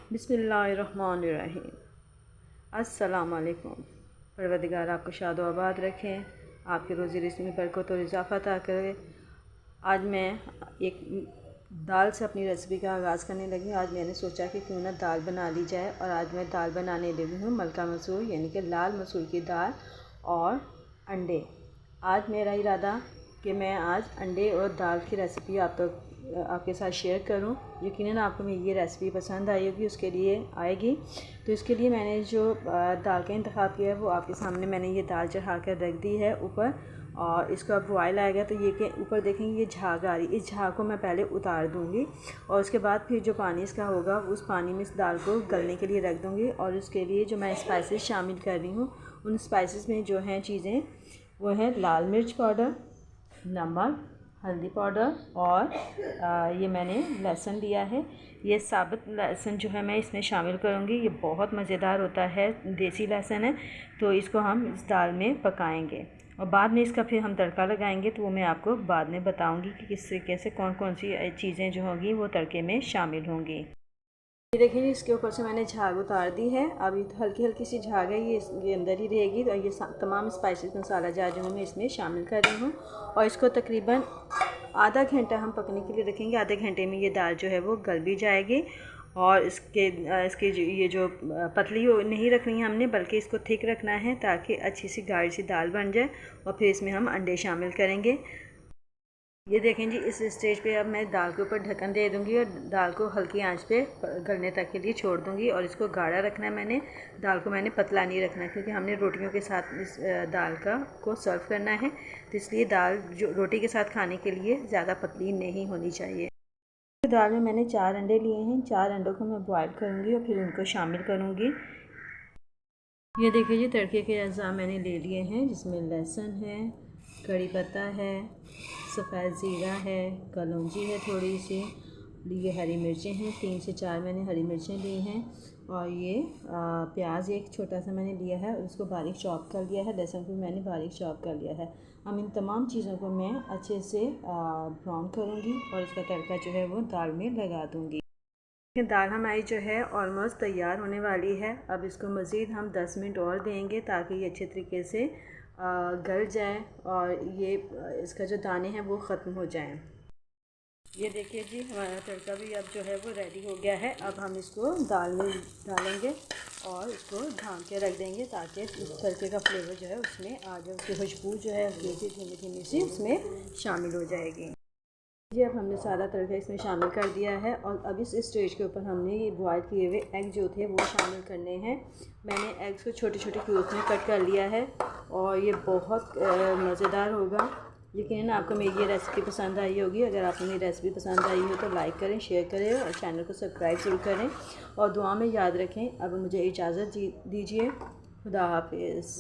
बिस्मिल्लाहिर्रहमानिर्रहीम। अस्सलाम वालेकुम। परवरदिगार आपको शाद आबाद रखें, आपके रोज़ी रिज़्क़ में बरकत और इजाफ़ा अता करे। आज मैं एक दाल से अपनी रेसिपी का आगाज़ करने लगी। आज मैंने सोचा कि क्यों ना दाल बना ली जाए, और आज मैं दाल बनाने लगी हूँ मलका मसूर यानी कि लाल मसूर की दाल और अंडे। आज मेरा इरादा कि मैं आज अंडे और दाल की रेसिपी आपके साथ शेयर करूं। यकीनन आपको मेरी ये रेसिपी पसंद आएगी, आएगी। तो इसके लिए मैंने जो दाल का इंतखाब किया है वो आपके सामने मैंने ये दाल चढ़ा कर रख दी है ऊपर, और इसको अब बॉयल आएगा तो ये के ऊपर देखेंगे ये झाग आ रही, इस झाग को मैं पहले उतार दूँगी, और उसके बाद फिर जो पानी इसका होगा उस पानी में इस दाल को गलने के लिए रख दूँगी। और उसके लिए जो मैं स्पाइसेस शामिल कर रही हूँ, उन स्पाइसेस में जो हैं चीज़ें वो है लाल मिर्च पाउडर, नमक, हल्दी पाउडर, और ये मैंने लहसुन लिया है। ये साबुत लहसुन जो है मैं इसमें शामिल करूँगी। ये बहुत मज़ेदार होता है, देसी लहसुन है। तो इसको हम इस दाल में पकाएंगे और बाद में इसका फिर हम तड़का लगाएंगे, तो वो मैं आपको बाद में बताऊँगी कि किस तरीके से कौन कौन सी चीज़ें जो होंगी वो तड़के में शामिल होंगी। ये देखिए इसके ऊपर से मैंने झाग उतार दी है। अभी तो हल्की हल्की सी झाग है, ये अंदर ही रहेगी। और ये तमाम स्पाइसेस मसाला जार जो मैं इसमें शामिल कर रही हूँ, और इसको तकरीबन आधा घंटा हम पकने के लिए रखेंगे। आधे घंटे में ये दाल जो है वो गल भी जाएगी। और इसके ये जो पतली नहीं रखनी है हमने, बल्कि इसको थिक रखना है ताकि अच्छी सी गाढ़ी सी दाल बन जाए। और फिर इसमें हम अंडे शामिल करेंगे। ये देखें जी, इस स्टेज पे अब मैं दाल के ऊपर ढक्कन दे दूंगी और दाल को हल्की आंच पे गलने तक के लिए छोड़ दूंगी। और इसको गाढ़ा रखना है, मैंने दाल को पतला नहीं रखना, क्योंकि हमने रोटियों के साथ इस दाल को सर्व करना है। तो इसलिए दाल जो रोटी के साथ खाने के लिए ज़्यादा पतली नहीं होनी चाहिए। दाल में मैंने 4 अंडे लिए हैं। 4 अंडों को मैं बॉयल करूँगी और फिर उनको शामिल करूँगी। ये देखिए जी, तड़के के अज़ा मैंने ले लिए हैं, जिसमें लहसुन है, कड़ी पत्ता है, सफ़ेद ज़ीरा है, कलौंजी है थोड़ी सी, ये हरी मिर्चें हैं, 3 से 4 मैंने हरी मिर्चें ली हैं। और ये प्याज एक छोटा सा मैंने लिया है और उसको बारीक चॉप कर लिया है। लहसुन को मैंने बारीक चॉप कर लिया है। हम इन तमाम चीज़ों को मैं अच्छे से ब्राउन करूँगी और इसका तड़का जो है वो दाल में लगा दूँगी। दाल हमारी जो है ऑलमोस्ट तैयार होने वाली है। अब इसको मज़ीद हम 10 मिनट और देंगे ताकि ये अच्छे तरीके से गल जाए और ये इसका जो दाने हैं वो ख़त्म हो जाएं। ये देखिए जी, हमारा तड़का भी अब जो है वो रेडी हो गया है। अब हम इसको दाल में डालेंगे और इसको ढाँक के रख देंगे ताकि इस तड़के का फ्लेवर जो है उसमें आ जाए, उसकी खुशबू जो है धीमी धीमी सी उसमें शामिल हो जाएगी। जी, अब हमने सारा तड़का इसमें शामिल कर दिया है। और अब इस स्टेज के ऊपर हमने ये बॉयल किए हुए एग जो थे वो शामिल करने हैं। मैंने एग्स को छोटे छोटे क्यूब्स में कट कर लिया है और ये बहुत मज़ेदार होगा। यकीनन आपको मेरी ये रेसिपी पसंद आई होगी। अगर आपको मेरी रेसिपी पसंद आई हो तो लाइक करें, शेयर करें और चैनल को सब्सक्राइब ज़रूर करें और दुआ में याद रखें। अब मुझे इजाज़त दीजिए। खुदा हाफिज़।